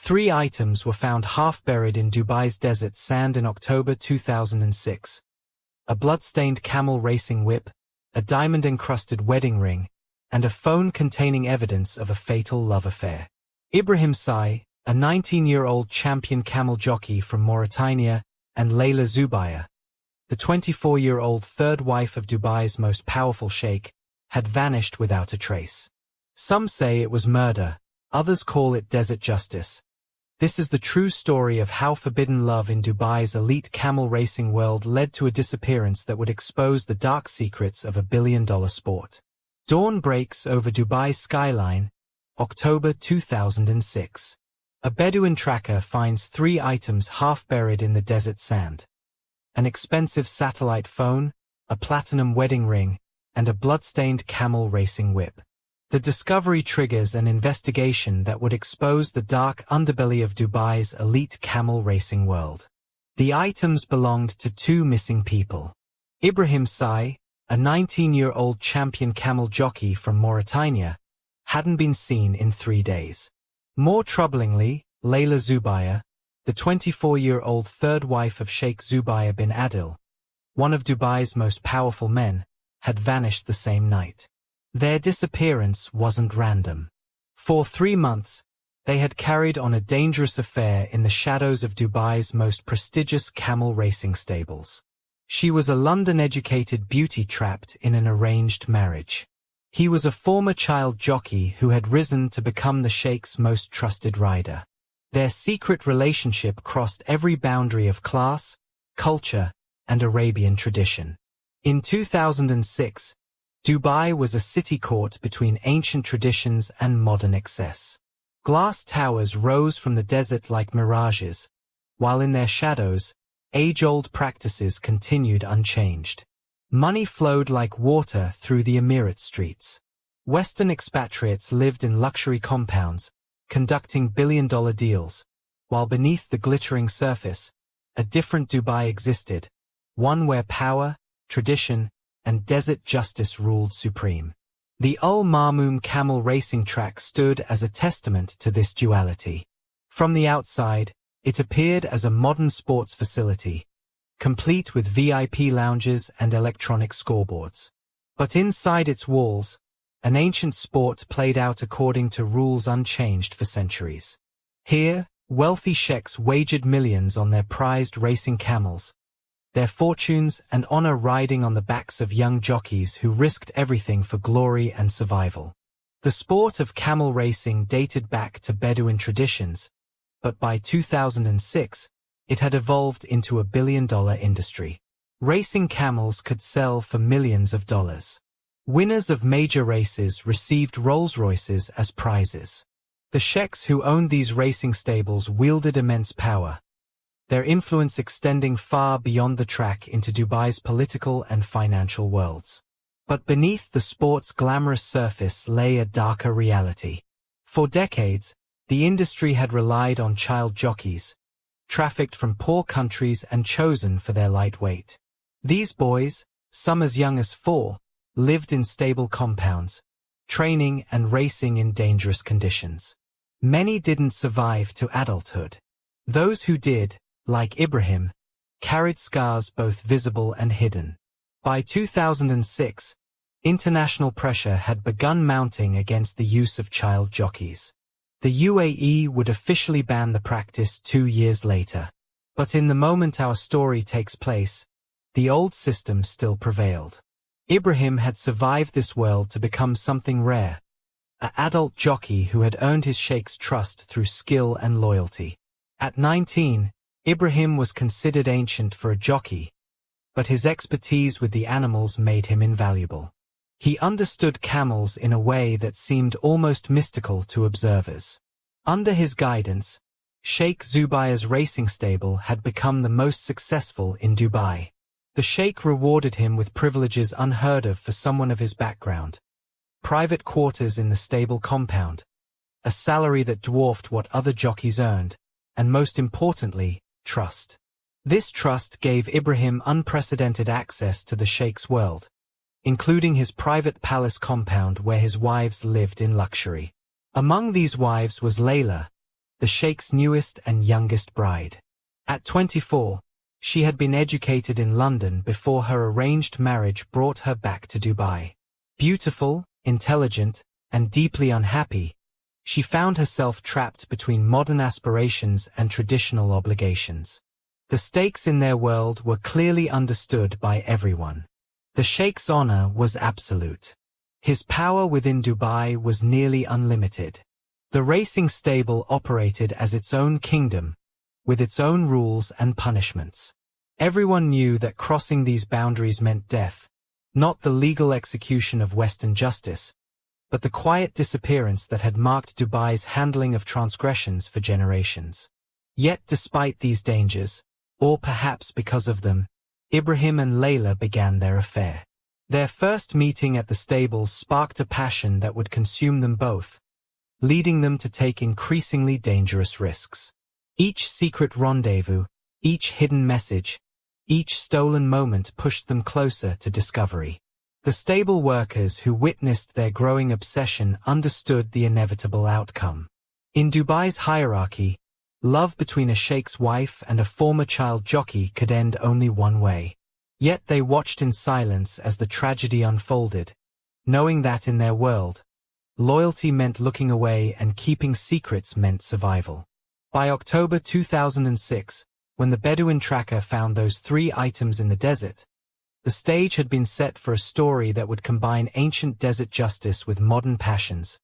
3 items were found half-buried in Dubai's desert sand in October 2006. A blood-stained camel racing whip, a diamond-encrusted wedding ring, and a phone containing evidence of a fatal love affair. Ibrahim Sy, a 19-year-old champion camel jockey from Mauritania, and Leila Zubair, the 24-year-old third wife of Dubai's most powerful sheikh, had vanished without a trace. Some say it was murder, others call it desert justice. This is the true story of how forbidden love in Dubai's elite camel racing world led to a disappearance that would expose the dark secrets of a billion-dollar sport. Dawn breaks over Dubai's skyline, October 2006. A Bedouin tracker finds 3 items half-buried in the desert sand. An expensive satellite phone, a platinum wedding ring, and a blood-stained camel racing whip. The discovery triggers an investigation that would expose the dark underbelly of Dubai's elite camel racing world. The items belonged to 2 missing people. Ibrahim Sy, a 19-year-old champion camel jockey from Mauritania, hadn't been seen in 3 days. More troublingly, Leila Zubair, the 24-year-old third wife of Sheikh Zubair bin Adil, one of Dubai's most powerful men, had vanished the same night. Their disappearance wasn't random. For 3 months, they had carried on a dangerous affair in the shadows of Dubai's most prestigious camel racing stables. She was a London-educated beauty trapped in an arranged marriage. He was a former child jockey who had risen to become the Sheikh's most trusted rider. Their secret relationship crossed every boundary of class, culture, and Arabian tradition. In 2006, Dubai was a city caught between ancient traditions and modern excess. Glass towers rose from the desert like mirages, while in their shadows, age-old practices continued unchanged. Money flowed like water through the Emirate streets. Western expatriates lived in luxury compounds, conducting billion-dollar deals, while beneath the glittering surface, a different Dubai existed, one where power, tradition, and desert justice ruled supreme. The Al Marmoom camel racing track stood as a testament to this duality. From the outside, it appeared as a modern sports facility, complete with VIP lounges and electronic scoreboards. But inside its walls, an ancient sport played out according to rules unchanged for centuries. Here, wealthy sheikhs wagered millions on their prized racing camels, their fortunes and honor riding on the backs of young jockeys who risked everything for glory and survival. The sport of camel racing dated back to Bedouin traditions, but by 2006, it had evolved into a billion-dollar industry. Racing camels could sell for millions of dollars. Winners of major races received Rolls-Royces as prizes. The sheikhs who owned these racing stables wielded immense power, their influence extending far beyond the track into Dubai's political and financial worlds. But beneath the sport's glamorous surface lay a darker reality. For decades, the industry had relied on child jockeys, trafficked from poor countries and chosen for their lightweight. These boys, some as young as 4, lived in stable compounds, training and racing in dangerous conditions. Many didn't survive to adulthood. Those who did, like Ibrahim, carried scars both visible and hidden. By 2006, international pressure had begun mounting against the use of child jockeys. The UAE would officially ban the practice 2 years later. But in the moment our story takes place, the old system still prevailed. Ibrahim had survived this world to become something rare, an adult jockey who had earned his sheikh's trust through skill and loyalty. At 19, Ibrahim was considered ancient for a jockey, but his expertise with the animals made him invaluable. He understood camels in a way that seemed almost mystical to observers. Under his guidance, Sheikh Zubair's racing stable had become the most successful in Dubai. The sheikh rewarded him with privileges unheard of for someone of his background. Private quarters in the stable compound, a salary that dwarfed what other jockeys earned, and most importantly, trust. This trust gave Ibrahim unprecedented access to the sheikh's world, including his private palace compound where his wives lived in luxury. Among these wives was Leila, the sheikh's newest and youngest bride. At 24, she had been educated in London before her arranged marriage brought her back to Dubai. Beautiful, intelligent, and deeply unhappy, she found herself trapped between modern aspirations and traditional obligations. The stakes in their world were clearly understood by everyone. The sheikh's honor was absolute. His power within Dubai was nearly unlimited. The racing stable operated as its own kingdom, with its own rules and punishments. Everyone knew that crossing these boundaries meant death, not the legal execution of Western justice, but the quiet disappearance that had marked Dubai's handling of transgressions for generations. Yet despite these dangers, or perhaps because of them, Ibrahim and Leila began their affair. Their first meeting at the stables sparked a passion that would consume them both, leading them to take increasingly dangerous risks. Each secret rendezvous, each hidden message, each stolen moment pushed them closer to discovery. The stable workers who witnessed their growing obsession understood the inevitable outcome. In Dubai's hierarchy, love between a sheikh's wife and a former child jockey could end only one way. Yet they watched in silence as the tragedy unfolded, knowing that in their world, loyalty meant looking away and keeping secrets meant survival. By October 2006, when the Bedouin tracker found those 3 items in the desert, the stage had been set for a story that would combine ancient desert justice with modern passions,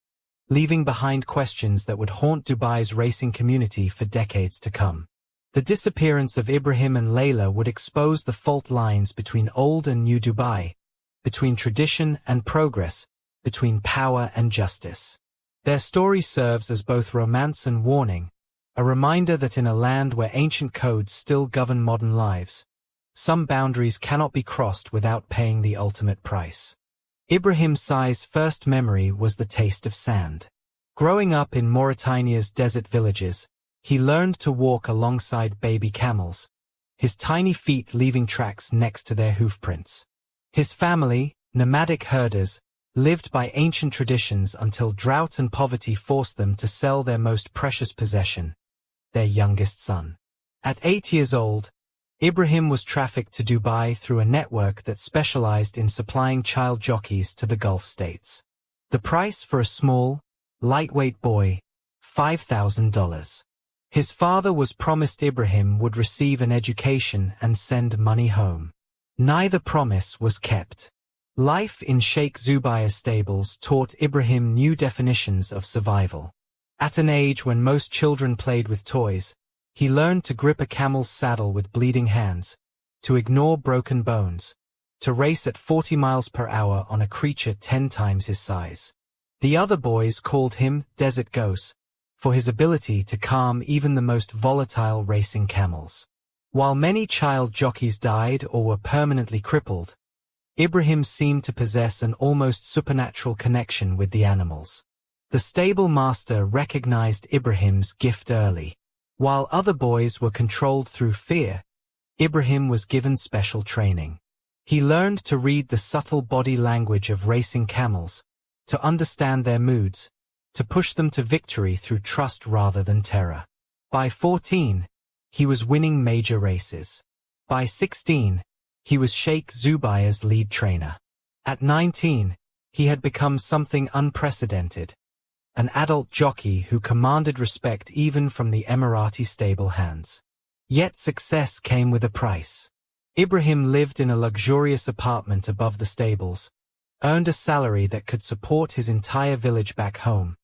leaving behind questions that would haunt Dubai's racing community for decades to come. The disappearance of Ibrahim and Leila would expose the fault lines between old and new Dubai, between tradition and progress, between power and justice. Their story serves as both romance and warning, a reminder that in a land where ancient codes still govern modern lives, some boundaries cannot be crossed without paying the ultimate price. Ibrahim Sy's first memory was the taste of sand. Growing up in Mauritania's desert villages, he learned to walk alongside baby camels, his tiny feet leaving tracks next to their hoofprints. His family, nomadic herders, lived by ancient traditions until drought and poverty forced them to sell their most precious possession, their youngest son. At 8 years old, Ibrahim was trafficked to Dubai through a network that specialized in supplying child jockeys to the Gulf states. The price for a small, lightweight boy, $5,000. His father was promised Ibrahim would receive an education and send money home. Neither promise was kept. Life in Sheikh Zubair's stables taught Ibrahim new definitions of survival. At an age when most children played with toys, he learned to grip a camel's saddle with bleeding hands, to ignore broken bones, to race at 40 miles per hour on a creature 10 times his size. The other boys called him Desert Ghost, for his ability to calm even the most volatile racing camels. While many child jockeys died or were permanently crippled, Ibrahim seemed to possess an almost supernatural connection with the animals. The stable master recognized Ibrahim's gift early. While other boys were controlled through fear, Ibrahim was given special training. He learned to read the subtle body language of racing camels, to understand their moods, to push them to victory through trust rather than terror. By 14, he was winning major races. By 16, he was Sheikh Zubair's lead trainer. At 19, he had become something unprecedented, an adult jockey who commanded respect even from the Emirati stable hands. Yet success came with a price. Ibrahim lived in a luxurious apartment above the stables, earned a salary that could support his entire village back home,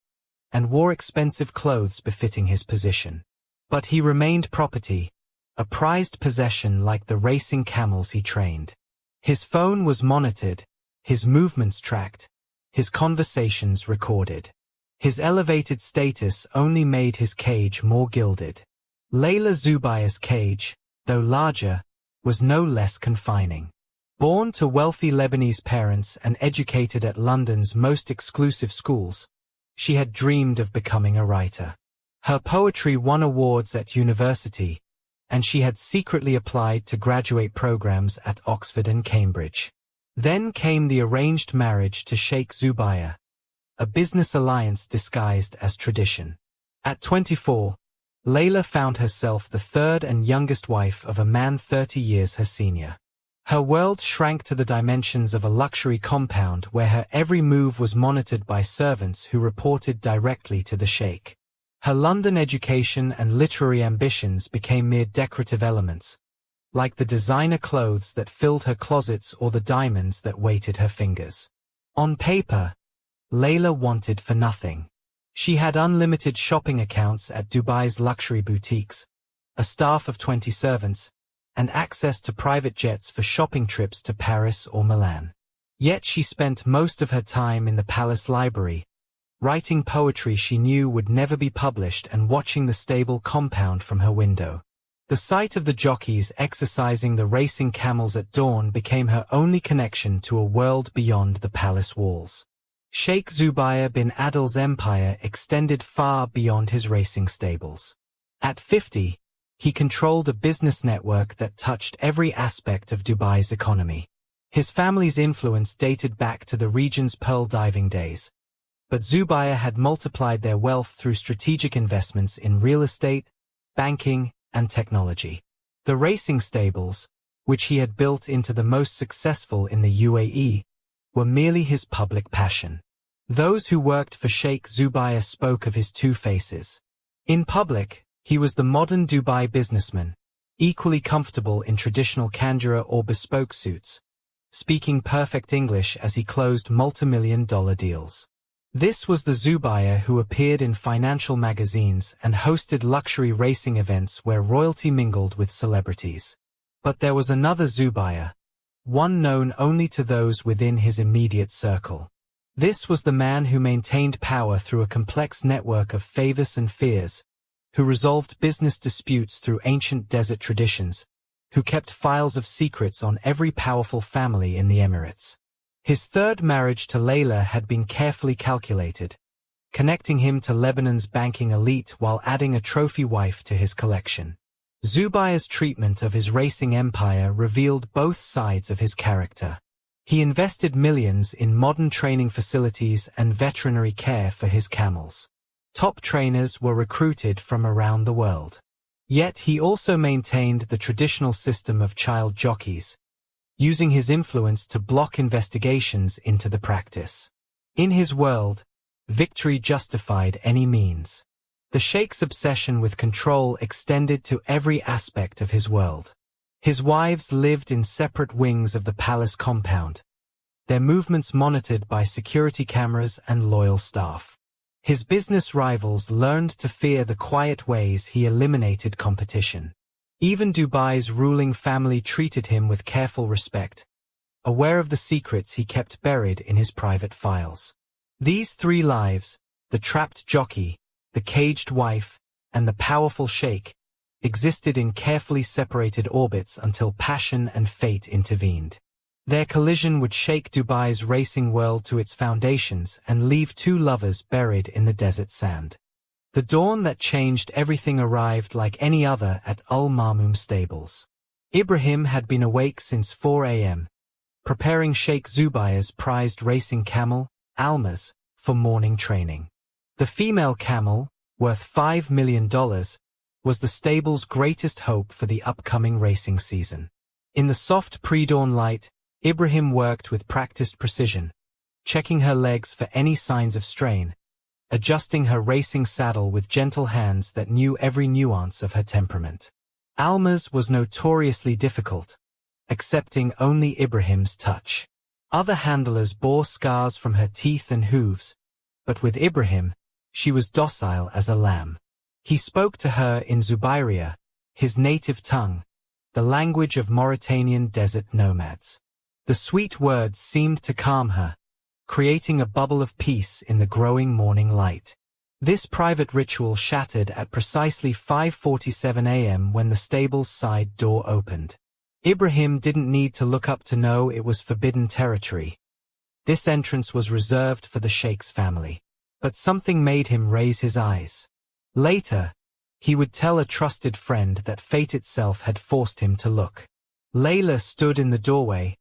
and wore expensive clothes befitting his position. But he remained property, a prized possession like the racing camels he trained. His phone was monitored, his movements tracked, his conversations recorded. His elevated status only made his cage more gilded. Leila Zubair's cage, though larger, was no less confining. Born to wealthy Lebanese parents and educated at London's most exclusive schools, she had dreamed of becoming a writer. Her poetry won awards at university, and she had secretly applied to graduate programs at Oxford and Cambridge. Then came the arranged marriage to Sheikh Zubair, a business alliance disguised as tradition. At 24, Leila found herself the third and youngest wife of a man 30 years her senior. Her world shrank to the dimensions of a luxury compound where her every move was monitored by servants who reported directly to the sheikh. Her London education and literary ambitions became mere decorative elements, like the designer clothes that filled her closets or the diamonds that weighted her fingers. On paper, Leila wanted for nothing. She had unlimited shopping accounts at Dubai's luxury boutiques, a staff of 20 servants, and access to private jets for shopping trips to Paris or Milan. Yet she spent most of her time in the palace library, writing poetry she knew would never be published and watching the stable compound from her window. The sight of the jockeys exercising the racing camels at dawn became her only connection to a world beyond the palace walls. Sheikh Zubair bin Adil's empire extended far beyond his racing stables. At 50, he controlled a business network that touched every aspect of Dubai's economy. His family's influence dated back to the region's pearl diving days, but Zubair had multiplied their wealth through strategic investments in real estate, banking, and technology. The racing stables, which he had built into the most successful in the UAE, were merely his public passion. Those who worked for Sheikh Zubair spoke of his two faces. In public, he was the modern Dubai businessman, equally comfortable in traditional kandura or bespoke suits, speaking perfect English as he closed multi-million-dollar deals. This was the Zubair who appeared in financial magazines and hosted luxury racing events where royalty mingled with celebrities. But there was another Zubair, one known only to those within his immediate circle. This was the man who maintained power through a complex network of favors and fears, who resolved business disputes through ancient desert traditions, who kept files of secrets on every powerful family in the Emirates. His third marriage to Leila had been carefully calculated, connecting him to Lebanon's banking elite while adding a trophy wife to his collection. Zubair's treatment of his racing empire revealed both sides of his character. He invested millions in modern training facilities and veterinary care for his camels. Top trainers were recruited from around the world. Yet he also maintained the traditional system of child jockeys, using his influence to block investigations into the practice. In his world, victory justified any means. The sheikh's obsession with control extended to every aspect of his world. His wives lived in separate wings of the palace compound, their movements monitored by security cameras and loyal staff. His business rivals learned to fear the quiet ways he eliminated competition. Even Dubai's ruling family treated him with careful respect, aware of the secrets he kept buried in his private files. These three lives, the trapped jockey, the caged wife, and the powerful sheikh, existed in carefully separated orbits until passion and fate intervened. Their collision would shake Dubai's racing world to its foundations and leave two lovers buried in the desert sand. The dawn that changed everything arrived like any other at Al Marmoom stables. Ibrahim had been awake since 4 a.m., preparing Sheikh Zubair's prized racing camel, Almaz, for morning training. The female camel, worth $5 million, was the stable's greatest hope for the upcoming racing season. In the soft pre-dawn light, Ibrahim worked with practiced precision, checking her legs for any signs of strain, adjusting her racing saddle with gentle hands that knew every nuance of her temperament. Almaz was notoriously difficult, accepting only Ibrahim's touch. Other handlers bore scars from her teeth and hooves, but with Ibrahim, she was docile as a lamb. He spoke to her in Zubairia, his native tongue, the language of Mauritanian desert nomads. The sweet words seemed to calm her, creating a bubble of peace in the growing morning light. This private ritual shattered at precisely 5:47 a.m. when the stable's side door opened. Ibrahim didn't need to look up to know it was forbidden territory. This entrance was reserved for the sheikh's family. But something made him raise his eyes. Later, he would tell a trusted friend that fate itself had forced him to look. Leila stood in the doorway,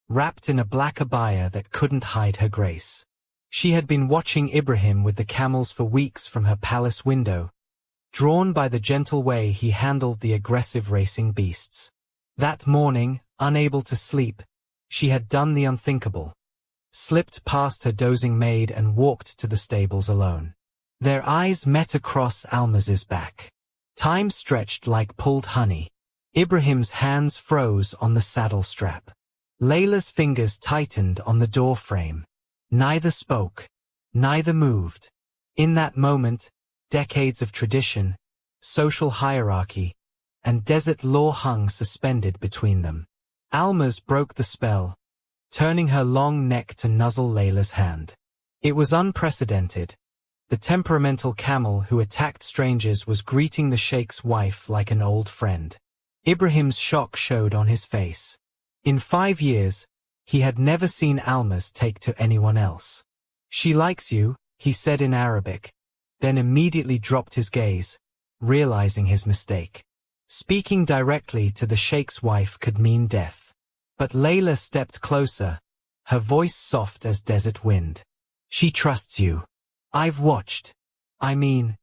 wrapped in a black abaya that couldn't hide her grace. She had been watching Ibrahim with the camels for weeks from her palace window, drawn by the gentle way he handled the aggressive racing beasts. That morning, unable to sleep, she had done the unthinkable. Slipped past her dozing maid and walked to the stables alone. Their eyes met across Almaz's back. Time stretched like pulled honey. Ibrahim's hands froze on the saddle strap. Leila's fingers tightened on the door frame. Neither spoke. Neither moved. In that moment, decades of tradition, social hierarchy, and desert law hung suspended between them. Almaz broke the spell, turning her long neck to nuzzle Leila's hand. It was unprecedented. The temperamental camel who attacked strangers was greeting the sheikh's wife like an old friend. Ibrahim's shock showed on his face. In 5 years, he had never seen Almaz take to anyone else. "She likes you," he said in Arabic, then immediately dropped his gaze, realizing his mistake. Speaking directly to the sheikh's wife could mean death. But Leila stepped closer, her voice soft as desert wind. "She trusts you. I've watched. I mean,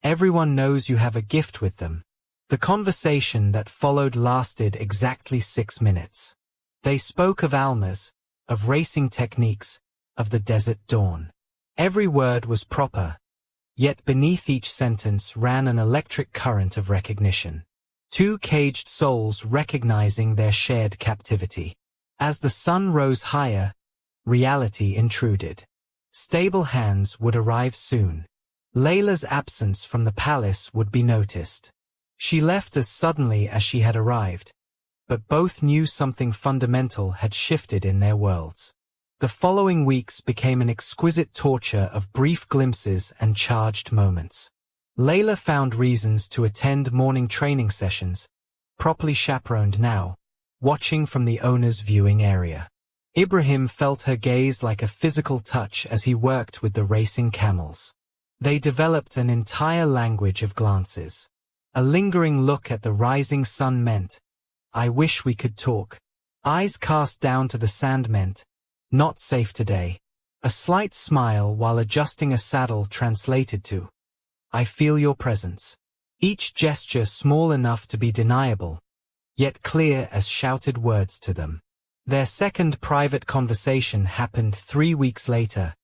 everyone knows you have a gift with them." The conversation that followed lasted exactly 6 minutes. They spoke of Almaz, of racing techniques, of the desert dawn. Every word was proper, yet beneath each sentence ran an electric current of recognition. Two caged souls recognizing their shared captivity. As the sun rose higher, reality intruded. Stable hands would arrive soon. Leila's absence from the palace would be noticed. She left as suddenly as she had arrived, but both knew something fundamental had shifted in their worlds. The following weeks became an exquisite torture of brief glimpses and charged moments. Leila found reasons to attend morning training sessions, properly chaperoned now, watching from the owner's viewing area. Ibrahim felt her gaze like a physical touch as he worked with the racing camels. They developed an entire language of glances. A lingering look at the rising sun meant, "I wish we could talk." Eyes cast down to the sand meant, "Not safe today." A slight smile while adjusting a saddle translated to, "I feel your presence." Each gesture small enough to be deniable, yet clear as shouted words to them. Their second private conversation happened 3 weeks later,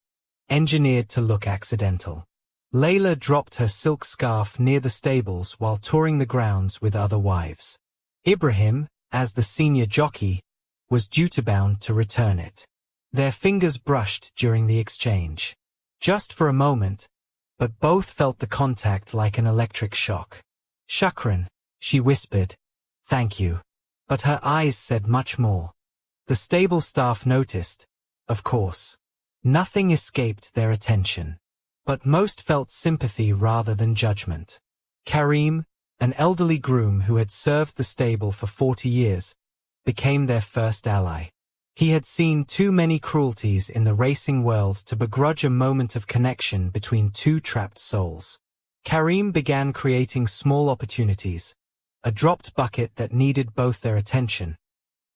engineered to look accidental. Leila dropped her silk scarf near the stables while touring the grounds with other wives. Ibrahim, as the senior jockey, was duty-bound to return it. Their fingers brushed during the exchange. Just for a moment, but both felt the contact like an electric shock. "Shukran," she whispered. "Thank you." But her eyes said much more. The stable staff noticed, of course. Nothing escaped their attention. But most felt sympathy rather than judgment. Karim, an elderly groom who had served the stable for 40 years, became their first ally. He had seen too many cruelties in the racing world to begrudge a moment of connection between two trapped souls. Karim began creating small opportunities, a dropped bucket that needed both their attention,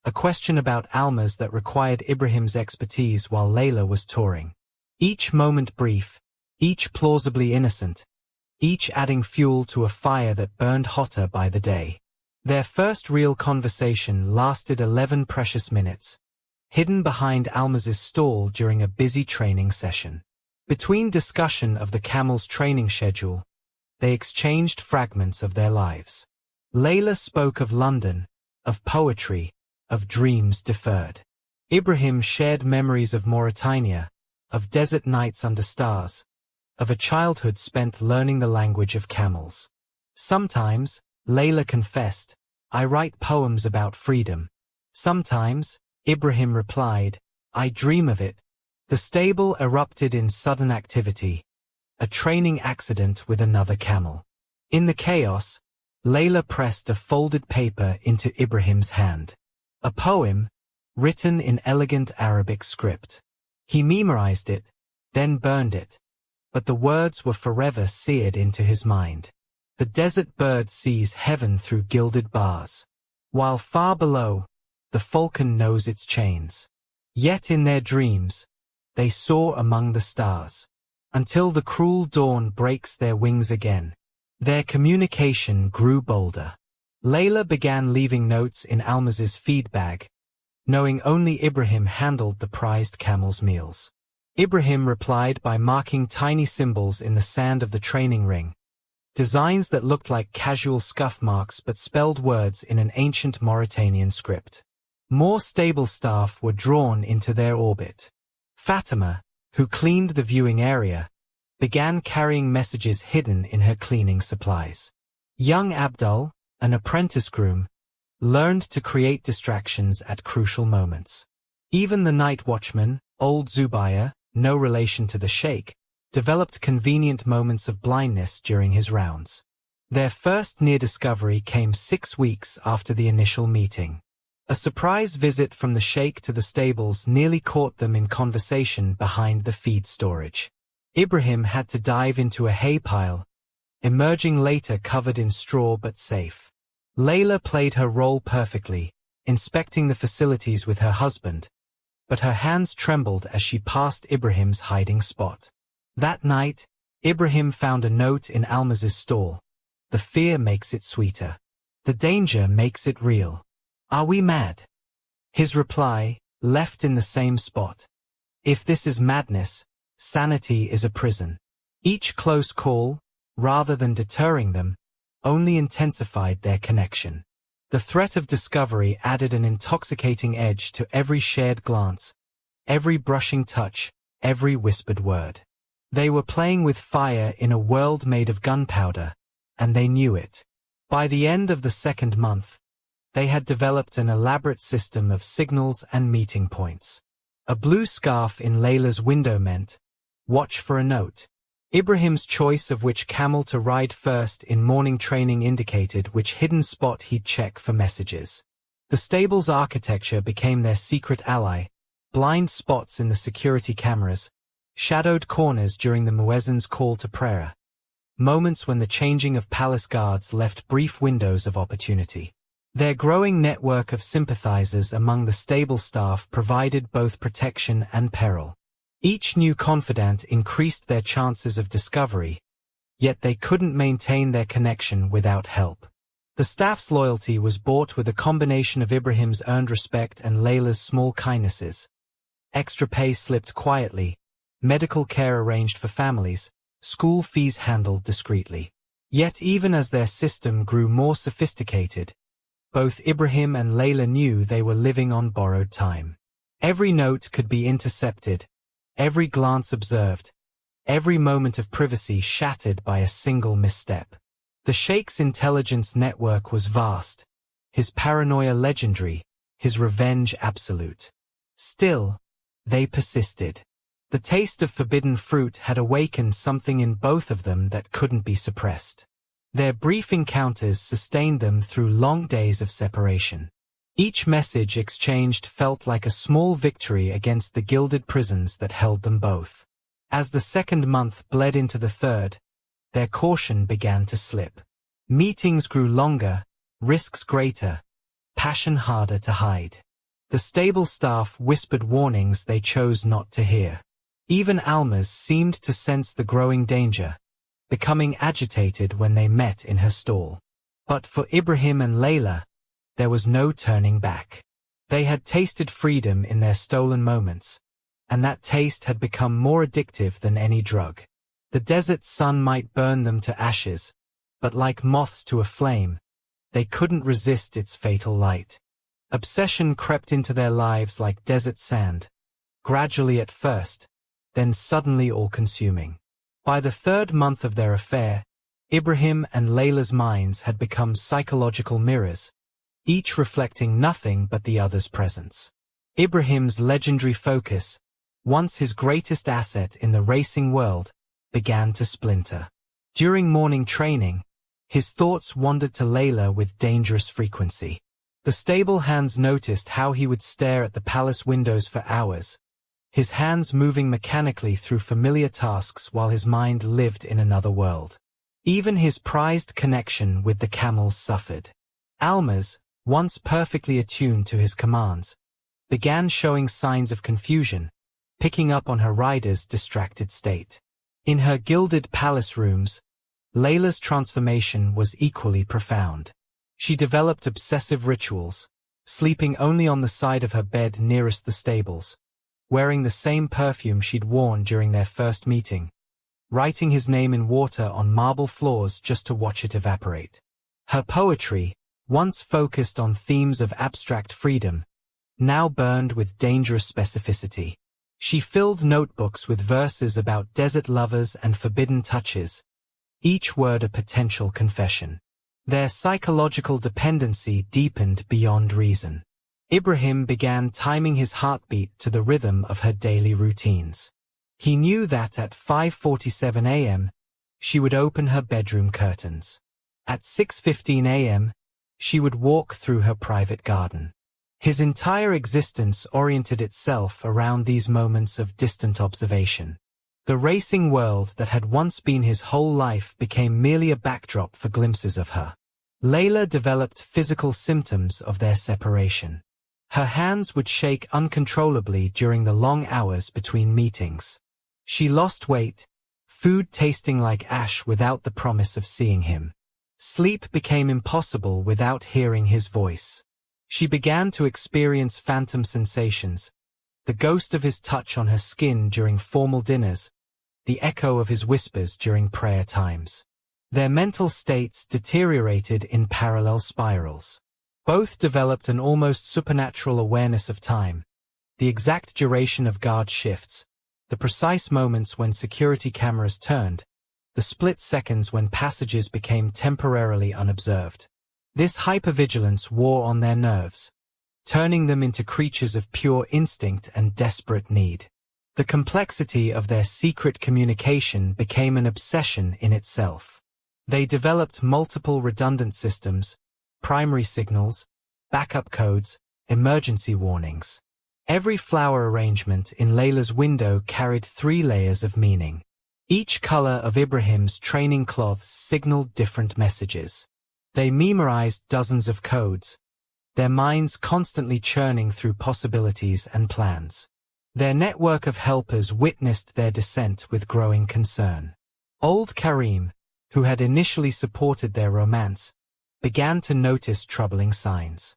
a question about Almaz that required Ibrahim's expertise while Leila was touring. Each moment brief, each plausibly innocent, each adding fuel to a fire that burned hotter by the day. Their first real conversation lasted 11 precious minutes, hidden behind Almaz's stall during a busy training session. Between discussion of the camel's training schedule, they exchanged fragments of their lives. Leila spoke of London, of poetry, of dreams deferred. Ibrahim shared memories of Mauritania, of desert nights under stars, of a childhood spent learning the language of camels. Sometimes, Leila confessed, "I write poems about freedom." Sometimes, Ibrahim replied, "I dream of it." The stable erupted in sudden activity, a training accident with another camel. In the chaos, Leila pressed a folded paper into Ibrahim's hand. A poem, written in elegant Arabic script. He memorized it, then burned it. But the words were forever seared into his mind. The desert bird sees heaven through gilded bars, while far below, the falcon knows its chains. Yet in their dreams, they soar among the stars, until the cruel dawn breaks their wings again. Their communication grew bolder. Leila began leaving notes in Almaz's feed bag, knowing only Ibrahim handled the prized camel's meals. Ibrahim replied by marking tiny symbols in the sand of the training ring, designs that looked like casual scuff marks but spelled words in an ancient Mauritanian script. More stable staff were drawn into their orbit. Fatima, who cleaned the viewing area, began carrying messages hidden in her cleaning supplies. Young Abdul, an apprentice groom, learned to create distractions at crucial moments. Even the night watchman, old Zubair, no relation to the Sheikh, developed convenient moments of blindness during his rounds. Their first near discovery came 6 weeks after the initial meeting. A surprise visit from the Sheikh to the stables nearly caught them in conversation behind the feed storage. Ibrahim had to dive into a hay pile, emerging later covered in straw but safe. Leila played her role perfectly, inspecting the facilities with her husband, but her hands trembled as she passed Ibrahim's hiding spot. That night, Ibrahim found a note in Almaz's stall. The fear makes it sweeter. The danger makes it real. Are we mad? His reply, left in the same spot. If this is madness, sanity is a prison. Each close call, rather than deterring them, only intensified their connection. The threat of discovery added an intoxicating edge to every shared glance, every brushing touch, every whispered word. They were playing with fire in a world made of gunpowder, and they knew it. By the end of the second month, they had developed an elaborate system of signals and meeting points. A blue scarf in Leila's window meant, "Watch for a note." Ibrahim's choice of which camel to ride first in morning training indicated which hidden spot he'd check for messages. The stable's architecture became their secret ally, blind spots in the security cameras, shadowed corners during the muezzin's call to prayer, moments when the changing of palace guards left brief windows of opportunity. Their growing network of sympathizers among the stable staff provided both protection and peril. Each new confidant increased their chances of discovery, yet they couldn't maintain their connection without help. The staff's loyalty was bought with a combination of Ibrahim's earned respect and Leila's small kindnesses. Extra pay slipped quietly, medical care arranged for families, school fees handled discreetly. Yet even as their system grew more sophisticated, both Ibrahim and Leila knew they were living on borrowed time. Every note could be intercepted, every glance observed, every moment of privacy shattered by a single misstep. The Sheikh's intelligence network was vast, his paranoia legendary, his revenge absolute. Still, they persisted. The taste of forbidden fruit had awakened something in both of them that couldn't be suppressed. Their brief encounters sustained them through long days of separation. Each message exchanged felt like a small victory against the gilded prisons that held them both. As the second month bled into the third, their caution began to slip. Meetings grew longer, risks greater, passion harder to hide. The stable staff whispered warnings they chose not to hear. Even Almaz seemed to sense the growing danger, becoming agitated when they met in her stall. But for Ibrahim and Leila, there was no turning back. They had tasted freedom in their stolen moments, and that taste had become more addictive than any drug. The desert sun might burn them to ashes, but like moths to a flame, they couldn't resist its fatal light. Obsession crept into their lives like desert sand, gradually at first, then suddenly all-consuming. By the third month of their affair, Ibrahim and Leila's minds had become psychological mirrors, each reflecting nothing but the other's presence. Ibrahim's legendary focus, once his greatest asset in the racing world, began to splinter. During morning training, his thoughts wandered to Leila with dangerous frequency. The stable hands noticed how he would stare at the palace windows for hours, his hands moving mechanically through familiar tasks while his mind lived in another world. Even his prized connection with the camels suffered. Almaz, once perfectly attuned to his commands, began showing signs of confusion, picking up on her rider's distracted state. In her gilded palace rooms, Leila's transformation was equally profound. She developed obsessive rituals, sleeping only on the side of her bed nearest the stables, wearing the same perfume she'd worn during their first meeting, writing his name in water on marble floors just to watch it evaporate. Her poetry, once focused on themes of abstract freedom, now burned with dangerous specificity. She filled notebooks with verses about desert lovers and forbidden touches, each word a potential confession. Their psychological dependency deepened beyond reason. Ibrahim began timing his heartbeat to the rhythm of her daily routines. He knew that at 5:47 a.m., she would open her bedroom curtains. At 6:15 a.m., she would walk through her private garden. His entire existence oriented itself around these moments of distant observation. The racing world that had once been his whole life became merely a backdrop for glimpses of her. Leila developed physical symptoms of their separation. Her hands would shake uncontrollably during the long hours between meetings. She lost weight, food tasting like ash without the promise of seeing him. Sleep became impossible without hearing his voice. She began to experience phantom sensations, the ghost of his touch on her skin during formal dinners, the echo of his whispers during prayer times. Their mental states deteriorated in parallel spirals. Both developed an almost supernatural awareness of time, the exact duration of guard shifts, the precise moments when security cameras turned, the split seconds when passages became temporarily unobserved. This hypervigilance wore on their nerves, turning them into creatures of pure instinct and desperate need. The complexity of their secret communication became an obsession in itself. They developed multiple redundant systems, primary signals, backup codes, emergency warnings. Every flower arrangement in Leila's window carried 3 layers of meaning. Each color of Ibrahim's training cloths signaled different messages. They memorized dozens of codes, their minds constantly churning through possibilities and plans. Their network of helpers witnessed their descent with growing concern. Old Karim, who had initially supported their romance, began to notice troubling signs.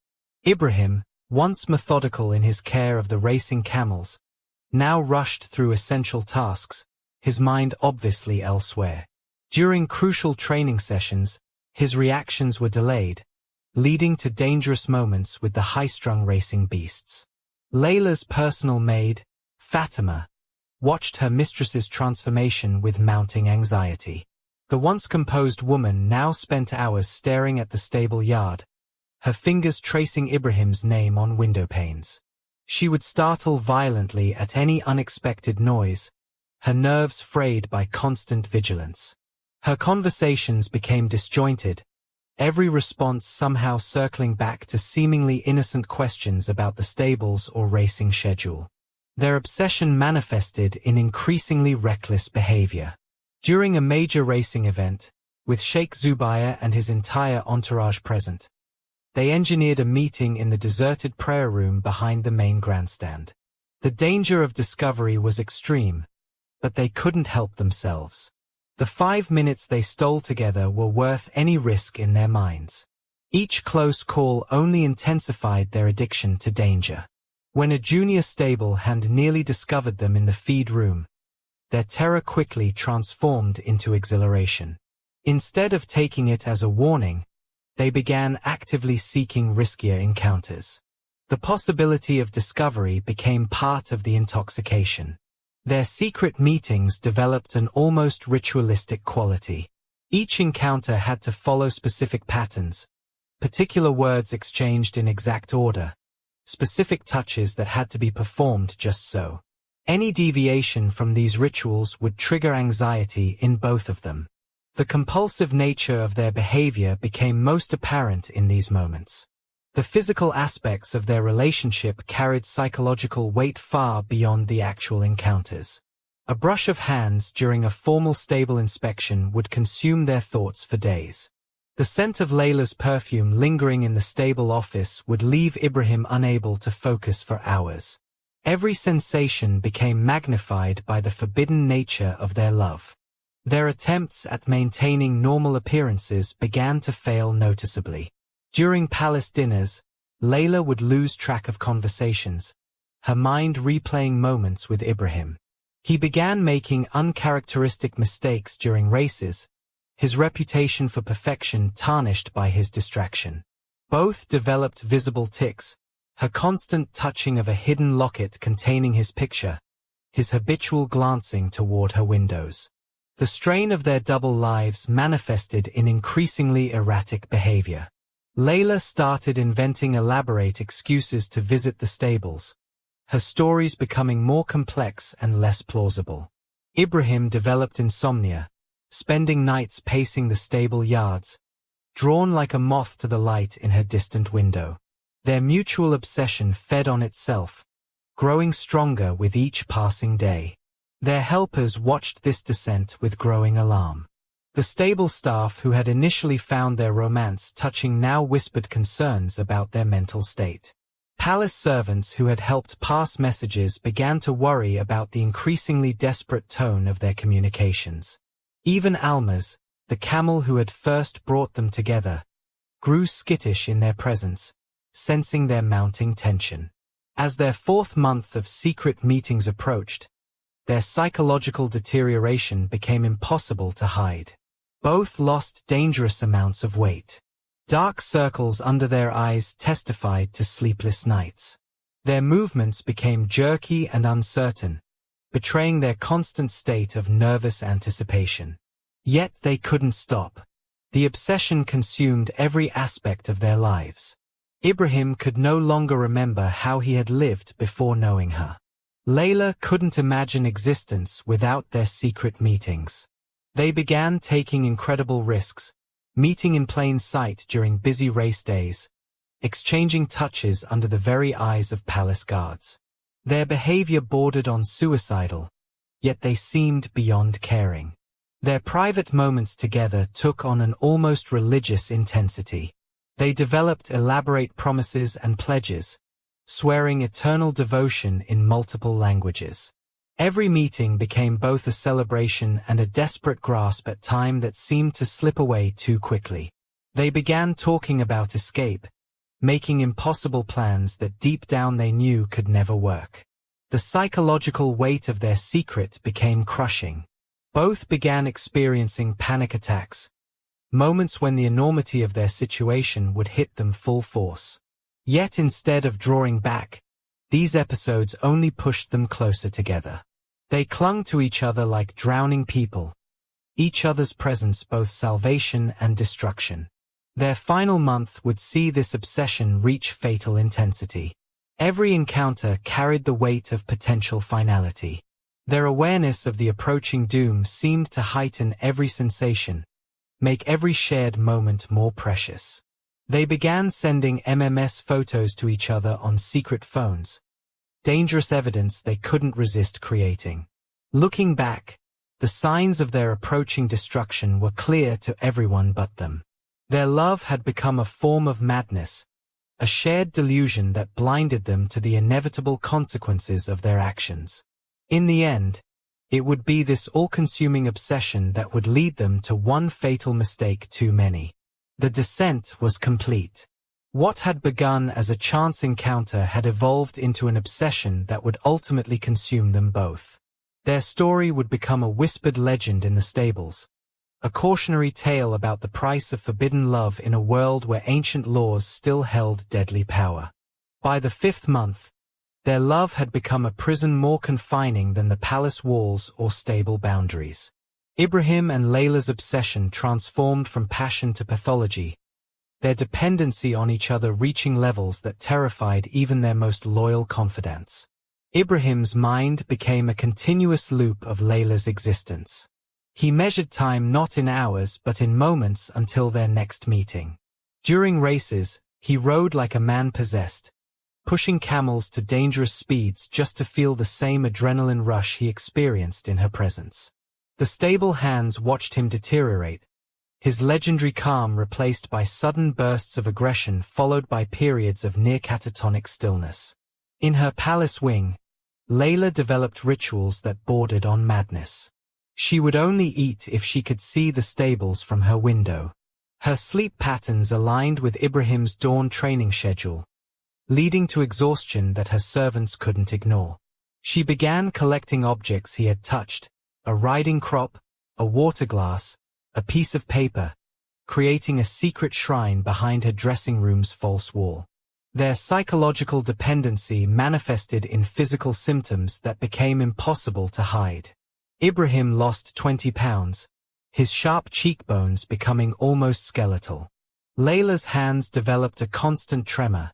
Ibrahim, once methodical in his care of the racing camels, now rushed through essential tasks, his mind obviously elsewhere. During crucial training sessions, his reactions were delayed, leading to dangerous moments with the high-strung racing beasts. Leila's personal maid, Fatima, watched her mistress's transformation with mounting anxiety. The once composed woman now spent hours staring at the stable yard, her fingers tracing Ibrahim's name on window panes. She would startle violently at any unexpected noise, her nerves frayed by constant vigilance. Her conversations became disjointed, every response somehow circling back to seemingly innocent questions about the stables or racing schedule. Their obsession manifested in increasingly reckless behavior. During a major racing event, with Sheikh Zubair and his entire entourage present, they engineered a meeting in the deserted prayer room behind the main grandstand. The danger of discovery was extreme, but they couldn't help themselves. The 5 minutes they stole together were worth any risk in their minds. Each close call only intensified their addiction to danger. When a junior stable hand nearly discovered them in the feed room, their terror quickly transformed into exhilaration. Instead of taking it as a warning, they began actively seeking riskier encounters. The possibility of discovery became part of the intoxication. Their secret meetings developed an almost ritualistic quality. Each encounter had to follow specific patterns, particular words exchanged in exact order, specific touches that had to be performed just so. Any deviation from these rituals would trigger anxiety in both of them. The compulsive nature of their behavior became most apparent in these moments. The physical aspects of their relationship carried psychological weight far beyond the actual encounters. A brush of hands during a formal stable inspection would consume their thoughts for days. The scent of Leila's perfume lingering in the stable office would leave Ibrahim unable to focus for hours. Every sensation became magnified by the forbidden nature of their love. Their attempts at maintaining normal appearances began to fail noticeably. During palace dinners, Leila would lose track of conversations, her mind replaying moments with Ibrahim. He began making uncharacteristic mistakes during races, his reputation for perfection tarnished by his distraction. Both developed visible tics, her constant touching of a hidden locket containing his picture, his habitual glancing toward her windows. The strain of their double lives manifested in increasingly erratic behavior. Leila started inventing elaborate excuses to visit the stables, her stories becoming more complex and less plausible. Ibrahim developed insomnia, spending nights pacing the stable yards, drawn like a moth to the light in her distant window. Their mutual obsession fed on itself, growing stronger with each passing day. Their helpers watched this descent with growing alarm. The stable staff who had initially found their romance touching now whispered concerns about their mental state. Palace servants who had helped pass messages began to worry about the increasingly desperate tone of their communications. Even Almaz, the camel who had first brought them together, grew skittish in their presence, sensing their mounting tension. As their 4th month of secret meetings approached, their psychological deterioration became impossible to hide. Both lost dangerous amounts of weight. Dark circles under their eyes testified to sleepless nights. Their movements became jerky and uncertain, betraying their constant state of nervous anticipation. Yet they couldn't stop. The obsession consumed every aspect of their lives. Ibrahim could no longer remember how he had lived before knowing her. Leila couldn't imagine existence without their secret meetings. They began taking incredible risks, meeting in plain sight during busy race days, exchanging touches under the very eyes of palace guards. Their behavior bordered on suicidal, yet they seemed beyond caring. Their private moments together took on an almost religious intensity. They developed elaborate promises and pledges, swearing eternal devotion in multiple languages. Every meeting became both a celebration and a desperate grasp at time that seemed to slip away too quickly. They began talking about escape, making impossible plans that deep down they knew could never work. The psychological weight of their secret became crushing. Both began experiencing panic attacks, moments when the enormity of their situation would hit them full force. Yet instead of drawing back, these episodes only pushed them closer together. They clung to each other like drowning people, each other's presence both salvation and destruction. Their final month would see this obsession reach fatal intensity. Every encounter carried the weight of potential finality. Their awareness of the approaching doom seemed to heighten every sensation, make every shared moment more precious. They began sending MMS photos to each other on secret phones, dangerous evidence they couldn't resist creating. Looking back, the signs of their approaching destruction were clear to everyone but them. Their love had become a form of madness, a shared delusion that blinded them to the inevitable consequences of their actions. In the end, it would be this all-consuming obsession that would lead them to one fatal mistake too many. The descent was complete. What had begun as a chance encounter had evolved into an obsession that would ultimately consume them both. Their story would become a whispered legend in the stables, a cautionary tale about the price of forbidden love in a world where ancient laws still held deadly power. By the 5th month, their love had become a prison more confining than the palace walls or stable boundaries. Ibrahim and Leila's obsession transformed from passion to pathology, their dependency on each other reaching levels that terrified even their most loyal confidants. Ibrahim's mind became a continuous loop of Leila's existence. He measured time not in hours but in moments until their next meeting. During races, he rode like a man possessed, pushing camels to dangerous speeds just to feel the same adrenaline rush he experienced in her presence. The stable hands watched him deteriorate, his legendary calm replaced by sudden bursts of aggression followed by periods of near catatonic stillness. In her palace wing, Leila developed rituals that bordered on madness. She would only eat if she could see the stables from her window. Her sleep patterns aligned with Ibrahim's dawn training schedule, leading to exhaustion that her servants couldn't ignore. She began collecting objects he had touched, a riding crop, a water glass, a piece of paper, creating a secret shrine behind her dressing room's false wall. Their psychological dependency manifested in physical symptoms that became impossible to hide. Ibrahim lost 20 pounds, his sharp cheekbones becoming almost skeletal. Leila's hands developed a constant tremor,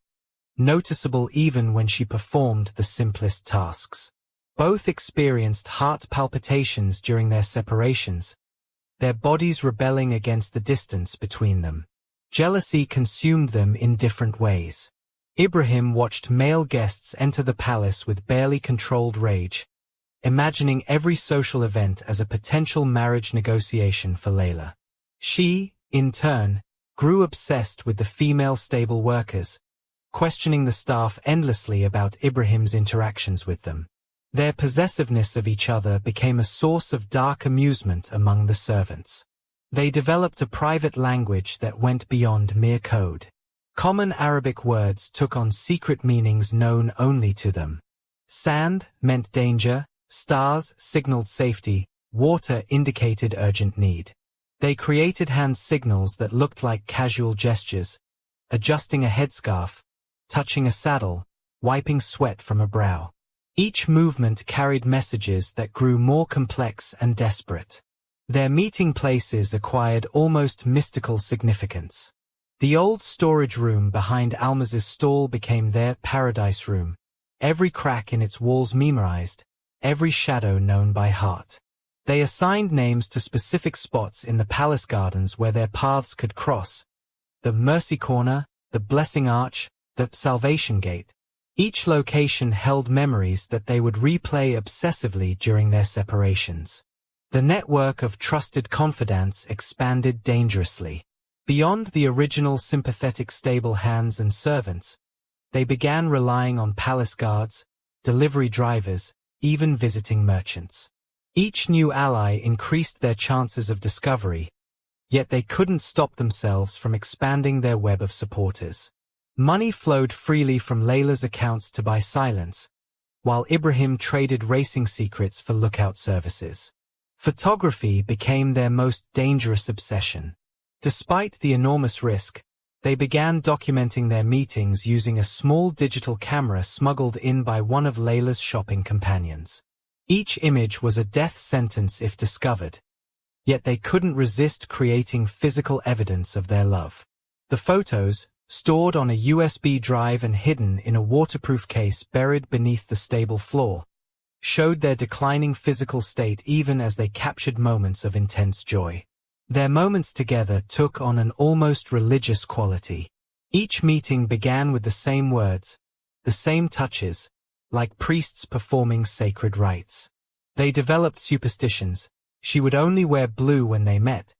noticeable even when she performed the simplest tasks. Both experienced heart palpitations during their separations, their bodies rebelling against the distance between them. Jealousy consumed them in different ways. Ibrahim watched male guests enter the palace with barely controlled rage, imagining every social event as a potential marriage negotiation for Leila. She, in turn, grew obsessed with the female stable workers, questioning the staff endlessly about Ibrahim's interactions with them. Their possessiveness of each other became a source of dark amusement among the servants. They developed a private language that went beyond mere code. Common Arabic words took on secret meanings known only to them. Sand meant danger, stars signaled safety, water indicated urgent need. They created hand signals that looked like casual gestures, adjusting a headscarf, touching a saddle, wiping sweat from a brow. Each movement carried messages that grew more complex and desperate. Their meeting places acquired almost mystical significance. The old storage room behind Almaz's stall became their paradise room, every crack in its walls memorized, every shadow known by heart. They assigned names to specific spots in the palace gardens where their paths could cross: the Mercy Corner, the Blessing Arch, the Salvation Gate. Each location held memories that they would replay obsessively during their separations. The network of trusted confidants expanded dangerously. Beyond the original sympathetic stable hands and servants, they began relying on palace guards, delivery drivers, even visiting merchants. Each new ally increased their chances of discovery, yet they couldn't stop themselves from expanding their web of supporters. Money flowed freely from Leila's accounts to buy silence, while Ibrahim traded racing secrets for lookout services. Photography became their most dangerous obsession. Despite the enormous risk, they began documenting their meetings using a small digital camera smuggled in by one of Leila's shopping companions. Each image was a death sentence if discovered, yet they couldn't resist creating physical evidence of their love. The photos, stored on a USB drive and hidden in a waterproof case buried beneath the stable floor, showed their declining physical state even as they captured moments of intense joy. Their moments together took on an almost religious quality. Each meeting began with the same words, the same touches, like priests performing sacred rites. They developed superstitions. She would only wear blue when they met.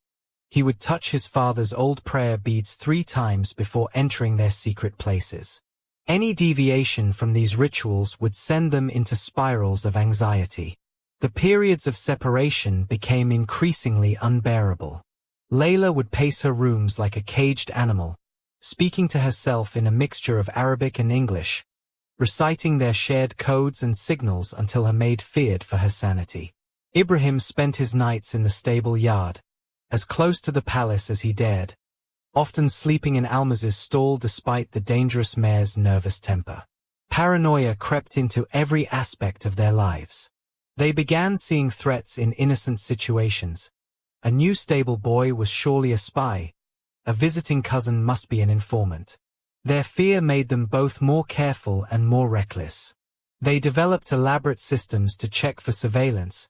He would touch his father's old prayer beads 3 times before entering their secret places. Any deviation from these rituals would send them into spirals of anxiety. The periods of separation became increasingly unbearable. Leila would pace her rooms like a caged animal, speaking to herself in a mixture of Arabic and English, reciting their shared codes and signals until her maid feared for her sanity. Ibrahim spent his nights in the stable yard, as close to the palace as he dared, often sleeping in Almaz's stall despite the dangerous mare's nervous temper. Paranoia crept into every aspect of their lives. They began seeing threats in innocent situations. A new stable boy was surely a spy. A visiting cousin must be an informant. Their fear made them both more careful and more reckless. They developed elaborate systems to check for surveillance,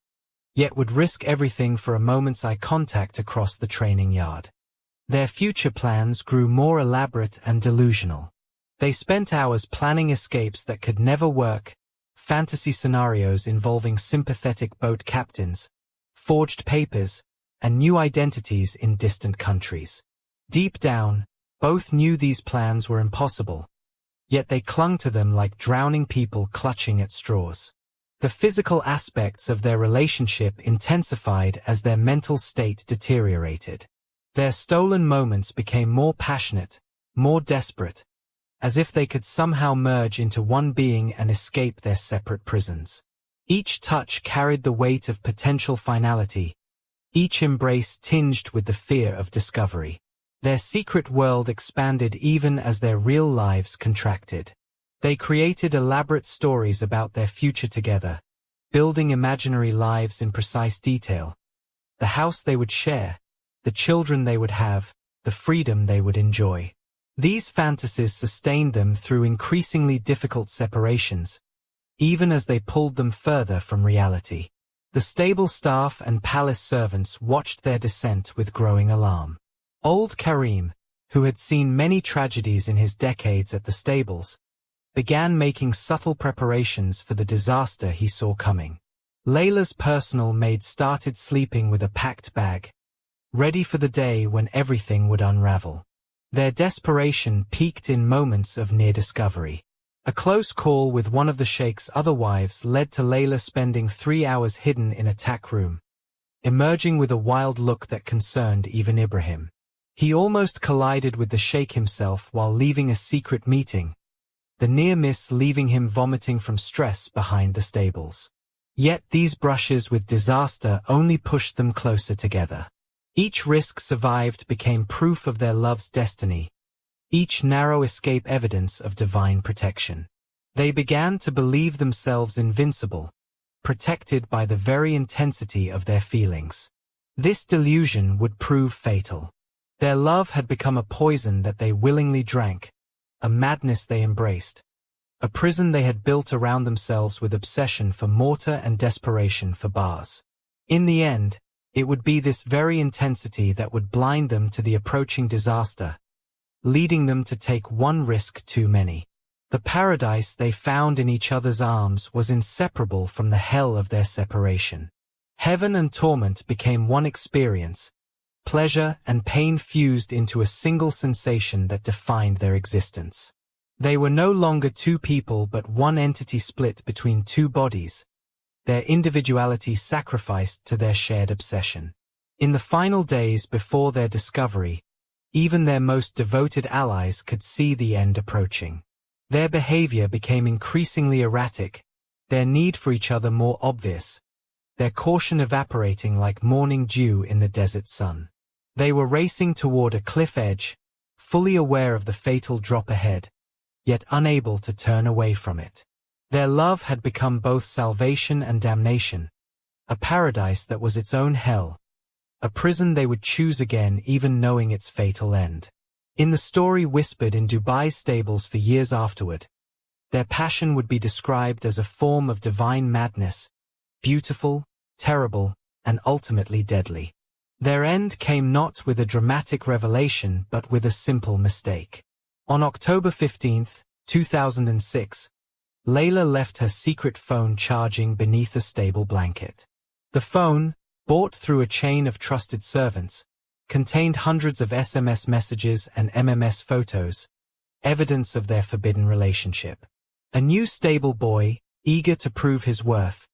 yet would risk everything for a moment's eye contact across the training yard. Their future plans grew more elaborate and delusional. They spent hours planning escapes that could never work, fantasy scenarios involving sympathetic boat captains, forged papers, and new identities in distant countries. Deep down, both knew these plans were impossible, yet they clung to them like drowning people clutching at straws. The physical aspects of their relationship intensified as their mental state deteriorated. Their stolen moments became more passionate, more desperate, as if they could somehow merge into one being and escape their separate prisons. Each touch carried the weight of potential finality, each embrace tinged with the fear of discovery. Their secret world expanded even as their real lives contracted. They created elaborate stories about their future together, building imaginary lives in precise detail. The house they would share, the children they would have, the freedom they would enjoy. These fantasies sustained them through increasingly difficult separations, even as they pulled them further from reality. The stable staff and palace servants watched their descent with growing alarm. Old Karim, who had seen many tragedies in his decades at the stables, began making subtle preparations for the disaster he saw coming. Leila's personal maid started sleeping with a packed bag, ready for the day when everything would unravel. Their desperation peaked in moments of near discovery. A close call with one of the sheikh's other wives led to Leila spending 3 hours hidden in a tack room, emerging with a wild look that concerned even Ibrahim. He almost collided with the sheikh himself while leaving a secret meeting, the near miss leaving him vomiting from stress behind the stables. Yet these brushes with disaster only pushed them closer together. Each risk survived became proof of their love's destiny, each narrow escape evidence of divine protection. They began to believe themselves invincible, protected by the very intensity of their feelings. This delusion would prove fatal. Their love had become a poison that they willingly drank, a madness they embraced, a prison they had built around themselves with obsession for mortar and desperation for bars. In the end, it would be this very intensity that would blind them to the approaching disaster, leading them to take one risk too many. The paradise they found in each other's arms was inseparable from the hell of their separation. Heaven and torment became one experience, pleasure and pain fused into a single sensation that defined their existence. They were no longer two people but one entity split between two bodies, their individuality sacrificed to their shared obsession. In the final days before their discovery, even their most devoted allies could see the end approaching. Their behavior became increasingly erratic, their need for each other more obvious, their caution evaporating like morning dew in the desert sun. They were racing toward a cliff edge, fully aware of the fatal drop ahead, yet unable to turn away from it. Their love had become both salvation and damnation, a paradise that was its own hell, a prison they would choose again even knowing its fatal end. In the story whispered in Dubai's stables for years afterward, their passion would be described as a form of divine madness, beautiful, terrible, and ultimately deadly. Their end came not with a dramatic revelation but with a simple mistake. On October 15, 2006, Leila left her secret phone charging beneath a stable blanket. The phone, bought through a chain of trusted servants, contained hundreds of SMS messages and MMS photos, evidence of their forbidden relationship. A new stable boy, eager to prove his worth,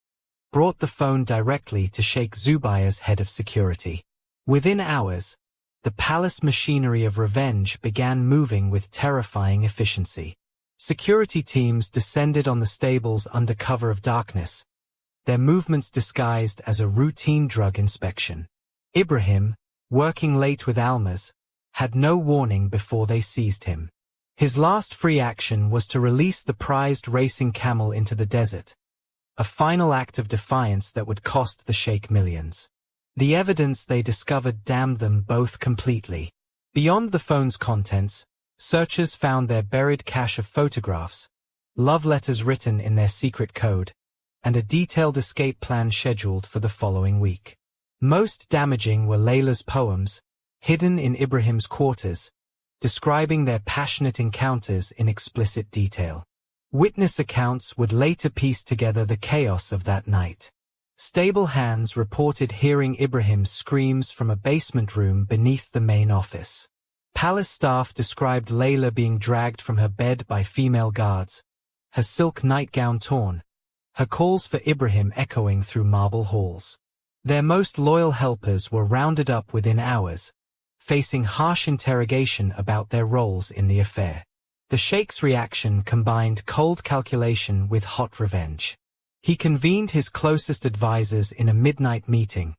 brought the phone directly to Sheikh Zubair's head of security. Within hours, the palace machinery of revenge began moving with terrifying efficiency. Security teams descended on the stables under cover of darkness, their movements disguised as a routine drug inspection. Ibrahim, working late with Almas, had no warning before they seized him. His last free action was to release the prized racing camel into the desert, a final act of defiance that would cost the sheikh millions. The evidence they discovered damned them both completely. Beyond the phone's contents, searchers found their buried cache of photographs, love letters written in their secret code, and a detailed escape plan scheduled for the following week. Most damaging were Leila's poems, hidden in Ibrahim's quarters, describing their passionate encounters in explicit detail. Witness accounts would later piece together the chaos of that night. Stable hands reported hearing Ibrahim's screams from a basement room beneath the main office. Palace staff described Leila being dragged from her bed by female guards, her silk nightgown torn, her calls for Ibrahim echoing through marble halls. Their most loyal helpers were rounded up within hours, facing harsh interrogation about their roles in the affair. The sheikh's reaction combined cold calculation with hot revenge. He convened his closest advisors in a midnight meeting,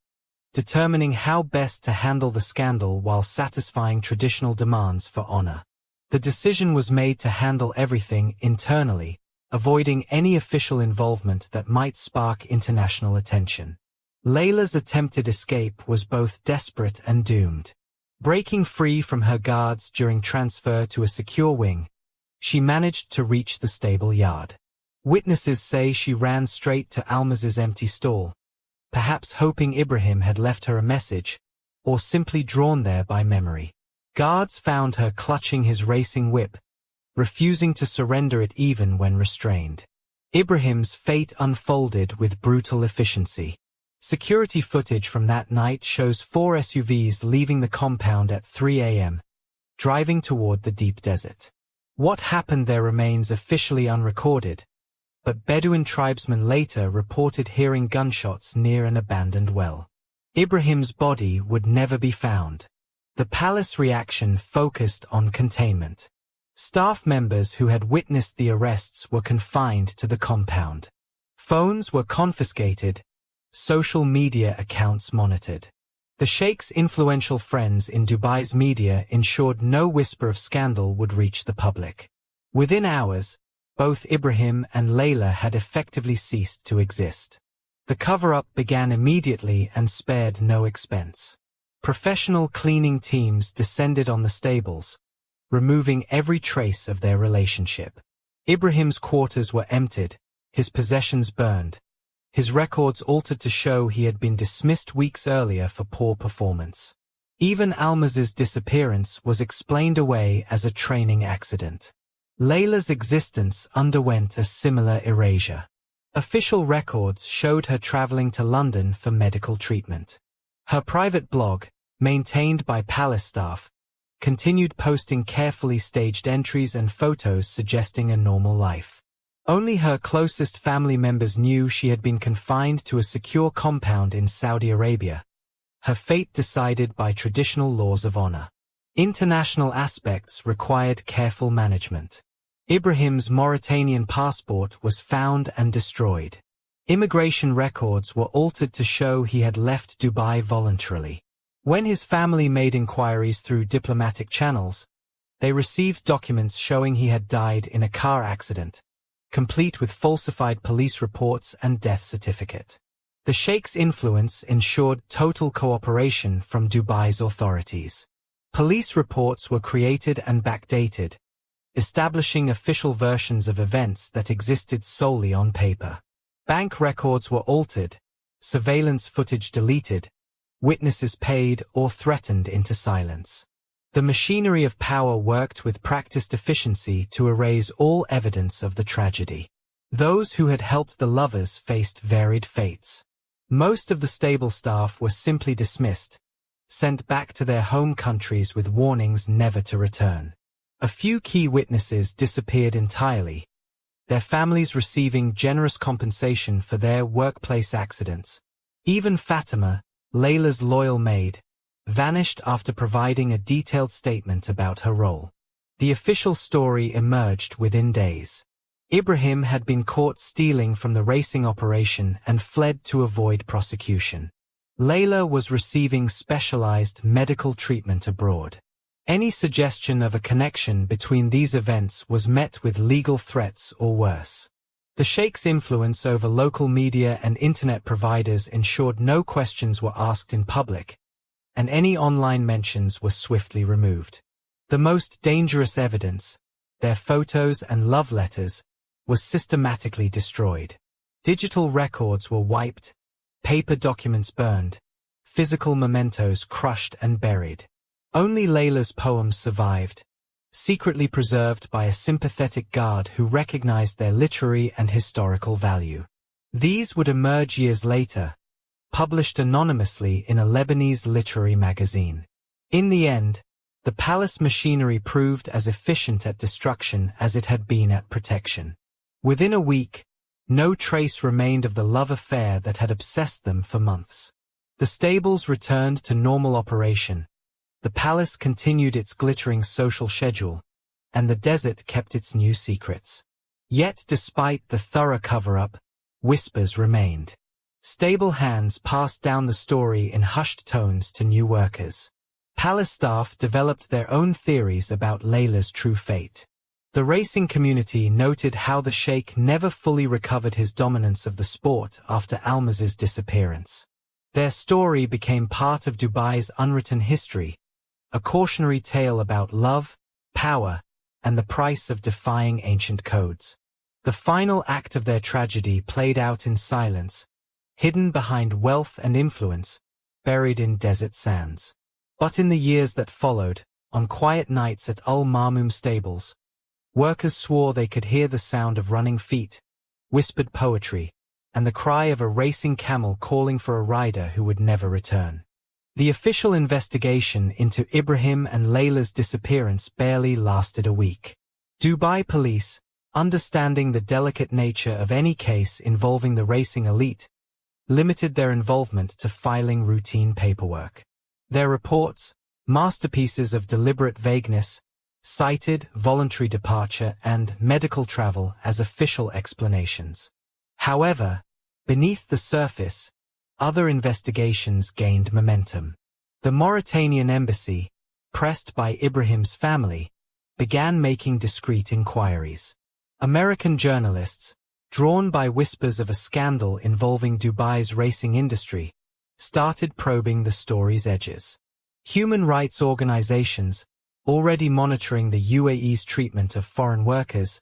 determining how best to handle the scandal while satisfying traditional demands for honor. The decision was made to handle everything internally, avoiding any official involvement that might spark international attention. Leila's attempted escape was both desperate and doomed. Breaking free from her guards during transfer to a secure wing, she managed to reach the stable yard. Witnesses say she ran straight to Almaz's empty stall, perhaps hoping Ibrahim had left her a message, or simply drawn there by memory. Guards found her clutching his racing whip, refusing to surrender it even when restrained. Ibrahim's fate unfolded with brutal efficiency. Security footage from that night shows 4 SUVs leaving the compound at 3 a.m., driving toward the deep desert. What happened there remains officially unrecorded, but Bedouin tribesmen later reported hearing gunshots near an abandoned well. Ibrahim's body would never be found. The palace reaction focused on containment. Staff members who had witnessed the arrests were confined to the compound. Phones were confiscated, social media accounts monitored. The sheikh's influential friends in Dubai's media ensured no whisper of scandal would reach the public. Within hours, both Ibrahim and Leila had effectively ceased to exist. The cover-up began immediately and spared no expense. Professional cleaning teams descended on the stables, removing every trace of their relationship. Ibrahim's quarters were emptied, his possessions burned, his records altered to show he had been dismissed weeks earlier for poor performance. Even Almaz's disappearance was explained away as a training accident. Leila's existence underwent a similar erasure. Official records showed her traveling to London for medical treatment. Her private blog, maintained by palace staff, continued posting carefully staged entries and photos suggesting a normal life. Only her closest family members knew she had been confined to a secure compound in Saudi Arabia, her fate decided by traditional laws of honor. International aspects required careful management. Ibrahim's Mauritanian passport was found and destroyed. Immigration records were altered to show he had left Dubai voluntarily. When his family made inquiries through diplomatic channels, they received documents showing he had died in a car accident, complete with falsified police reports and death certificate. The sheikh's influence ensured total cooperation from Dubai's authorities. Police reports were created and backdated, establishing official versions of events that existed solely on paper. Bank records were altered, surveillance footage deleted, witnesses paid or threatened into silence. The machinery of power worked with practiced efficiency to erase all evidence of the tragedy. Those who had helped the lovers faced varied fates. Most of the stable staff were simply dismissed, sent back to their home countries with warnings never to return. A few key witnesses disappeared entirely, their families receiving generous compensation for their workplace accidents. Even Fatima, Leila's loyal maid, vanished after providing a detailed statement about her role. The official story emerged within days. Ibrahim had been caught stealing from the racing operation and fled to avoid prosecution. Leila was receiving specialized medical treatment abroad. Any suggestion of a connection between these events was met with legal threats or worse. The sheikh's influence over local media and internet providers ensured no questions were asked in public, and any online mentions were swiftly removed. The most dangerous evidence, their photos and love letters, was systematically destroyed. Digital records were wiped, paper documents burned, physical mementos crushed and buried. Only Leila's poems survived, secretly preserved by a sympathetic guard who recognized their literary and historical value. These would emerge years later, published anonymously in a Lebanese literary magazine. In the end, the palace machinery proved as efficient at destruction as it had been at protection. Within a week, No trace remained of the love affair that had obsessed them for months. The stables returned to normal operation. The palace continued its glittering social schedule, and the desert kept its new secrets. Yet despite the thorough cover-up, whispers remained. Stable hands passed down the story in hushed tones to new workers. Palace staff developed their own theories about Leila's true fate. The racing community noted how the sheikh never fully recovered his dominance of the sport after Almaz's disappearance. Their story became part of Dubai's unwritten history, a cautionary tale about love, power, and the price of defying ancient codes. The final act of their tragedy played out in silence, hidden behind wealth and influence, buried in desert sands. But in the years that followed, on quiet nights at Al Marmoom stables, workers swore they could hear the sound of running feet, whispered poetry, and the cry of a racing camel calling for a rider who would never return. The official investigation into Ibrahim and Leila's disappearance barely lasted a week. Dubai police, understanding the delicate nature of any case involving the racing elite, limited their involvement to filing routine paperwork. Their reports, masterpieces of deliberate vagueness, cited voluntary departure and medical travel as official explanations. However, beneath the surface, other investigations gained momentum. The Mauritanian embassy, pressed by Ibrahim's family, began making discreet inquiries. American journalists, drawn by whispers of a scandal involving Dubai's racing industry, started probing the story's edges. Human rights organizations, already monitoring the UAE's treatment of foreign workers,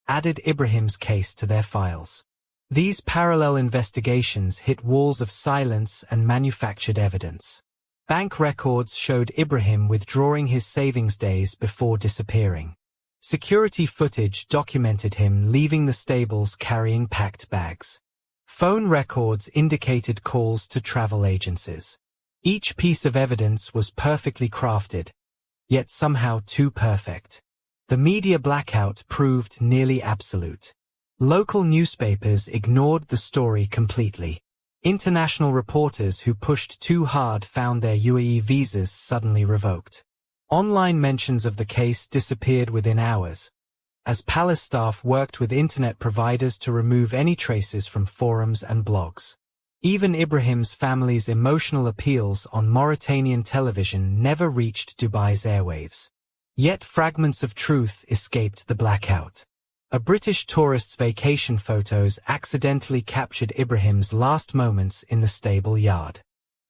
added Ibrahim's case to their files. These parallel investigations hit walls of silence and manufactured evidence. Bank records showed Ibrahim withdrawing his savings days before disappearing. Security footage documented him leaving the stables carrying packed bags. Phone records indicated calls to travel agencies. Each piece of evidence was perfectly crafted, yet somehow too perfect. The media blackout proved nearly absolute. Local newspapers ignored the story completely. International reporters who pushed too hard found their UAE visas suddenly revoked. Online mentions of the case disappeared within hours, as palace staff worked with internet providers to remove any traces from forums and blogs. Even Ibrahim's family's emotional appeals on Mauritanian television never reached Dubai's airwaves. Yet fragments of truth escaped the blackout. A British tourist's vacation photos accidentally captured Ibrahim's last moments in the stable yard.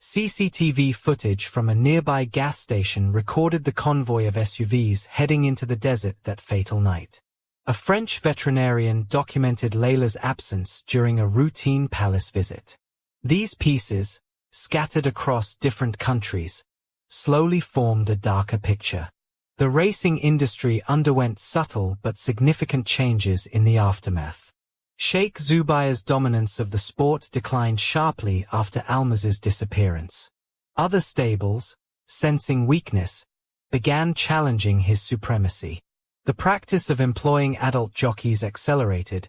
CCTV footage from a nearby gas station recorded the convoy of SUVs heading into the desert that fatal night. A French veterinarian documented Leila's absence during a routine palace visit. These pieces, scattered across different countries, slowly formed a darker picture. The racing industry underwent subtle but significant changes in the aftermath. Sheikh Zubair's dominance of the sport declined sharply after Almaz's disappearance. Other stables, sensing weakness, began challenging his supremacy. The practice of employing adult jockeys accelerated,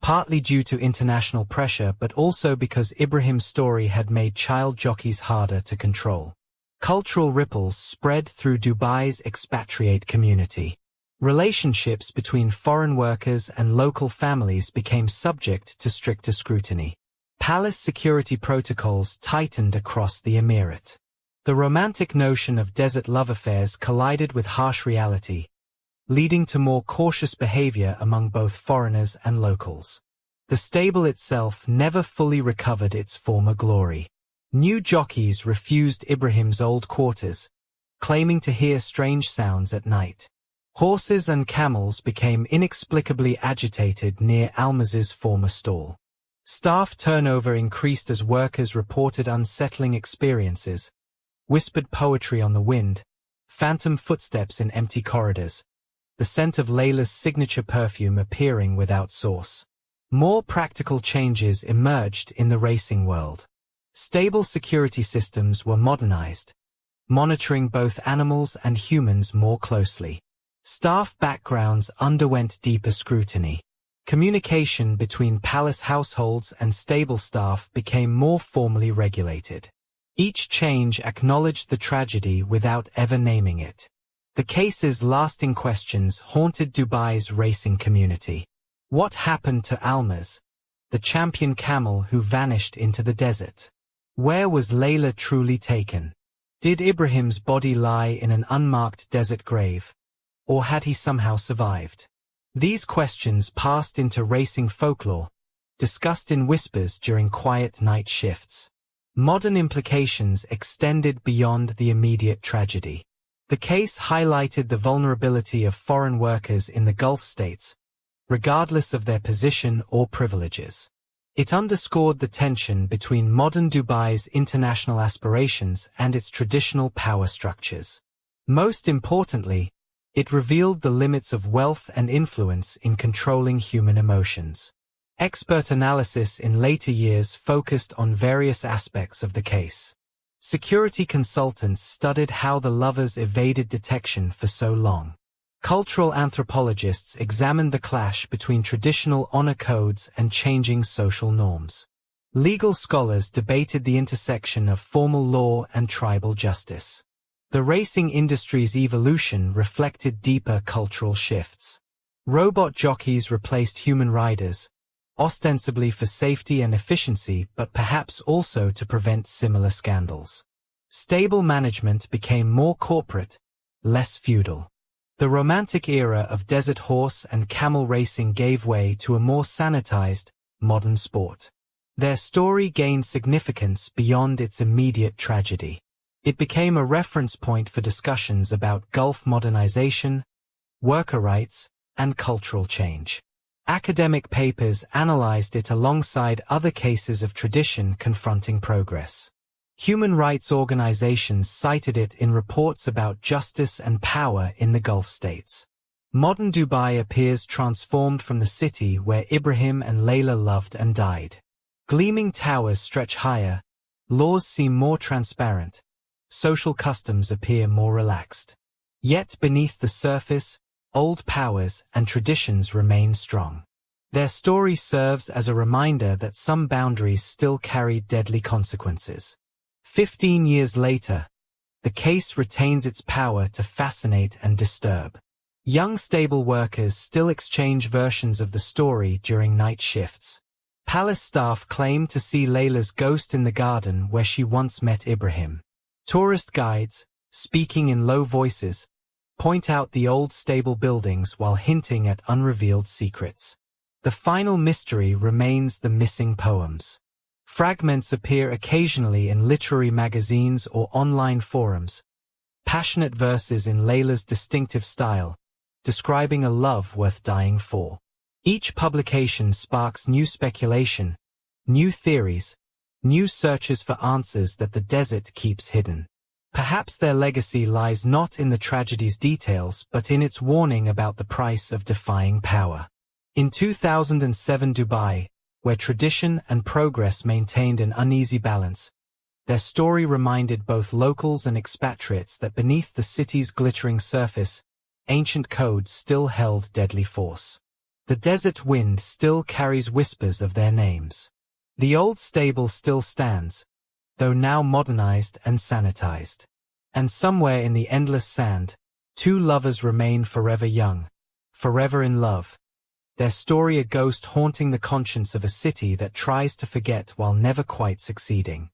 partly due to international pressure but also because Ibrahim's story had made child jockeys harder to control. Cultural ripples spread through Dubai's expatriate community. Relationships between foreign workers and local families became subject to stricter scrutiny. Palace security protocols tightened across the emirate. The romantic notion of desert love affairs collided with harsh reality, leading to more cautious behavior among both foreigners and locals. The stable itself never fully recovered its former glory. New jockeys refused Ibrahim's old quarters, claiming to hear strange sounds at night. Horses and camels became inexplicably agitated near Almaz's former stall. Staff turnover increased as workers reported unsettling experiences, whispered poetry on the wind, phantom footsteps in empty corridors, the scent of Leila's signature perfume appearing without source. More practical changes emerged in the racing world. Stable security systems were modernized, monitoring both animals and humans more closely. Staff backgrounds underwent deeper scrutiny. Communication between palace households and stable staff became more formally regulated. Each change acknowledged the tragedy without ever naming it. The case's lasting questions haunted Dubai's racing community. What happened to Almaz, the champion camel who vanished into the desert? Where was Leila truly taken? Did Ibrahim's body lie in an unmarked desert grave? Or had he somehow survived? These questions passed into racing folklore, discussed in whispers during quiet night shifts. Modern implications extended beyond the immediate tragedy. The case highlighted the vulnerability of foreign workers in the Gulf states, regardless of their position or privileges. It underscored the tension between modern Dubai's international aspirations and its traditional power structures. Most importantly, it revealed the limits of wealth and influence in controlling human emotions. Expert analysis in later years focused on various aspects of the case. Security consultants studied how the lovers evaded detection for so long. Cultural anthropologists examined the clash between traditional honor codes and changing social norms. Legal scholars debated the intersection of formal law and tribal justice. The racing industry's evolution reflected deeper cultural shifts. Robot jockeys replaced human riders, ostensibly for safety and efficiency but perhaps also to prevent similar scandals. Stable management became more corporate, less feudal. The romantic era of desert horse and camel racing gave way to a more sanitized, modern sport. Their story gained significance beyond its immediate tragedy. It became a reference point for discussions about Gulf modernization, worker rights, and cultural change. Academic papers analyzed it alongside other cases of tradition confronting progress. Human rights organizations cited it in reports about justice and power in the Gulf states. Modern Dubai appears transformed from the city where Ibrahim and Leila loved and died. Gleaming towers stretch higher, laws seem more transparent, social customs appear more relaxed. Yet beneath the surface, old powers and traditions remain strong. Their story serves as a reminder that some boundaries still carry deadly consequences. 15 years later, the case retains its power to fascinate and disturb. Young stable workers still exchange versions of the story during night shifts. Palace staff claim to see Leila's ghost in the garden where she once met Ibrahim. Tourist guides, speaking in low voices, point out the old stable buildings while hinting at unrevealed secrets. The final mystery remains the missing poems. Fragments appear occasionally in literary magazines or online forums. Passionate verses in Leila's distinctive style, describing a love worth dying for. Each publication sparks new speculation, new theories, new searches for answers that the desert keeps hidden. Perhaps their legacy lies not in the tragedy's details but in its warning about the price of defying power. In 2007 Dubai, where tradition and progress maintained an uneasy balance, their story reminded both locals and expatriates that beneath the city's glittering surface, ancient codes still held deadly force. The desert wind still carries whispers of their names. The old stable still stands, though now modernized and sanitized. And somewhere in the endless sand, two lovers remain forever young, forever in love. Their story a ghost haunting the conscience of a city that tries to forget while never quite succeeding.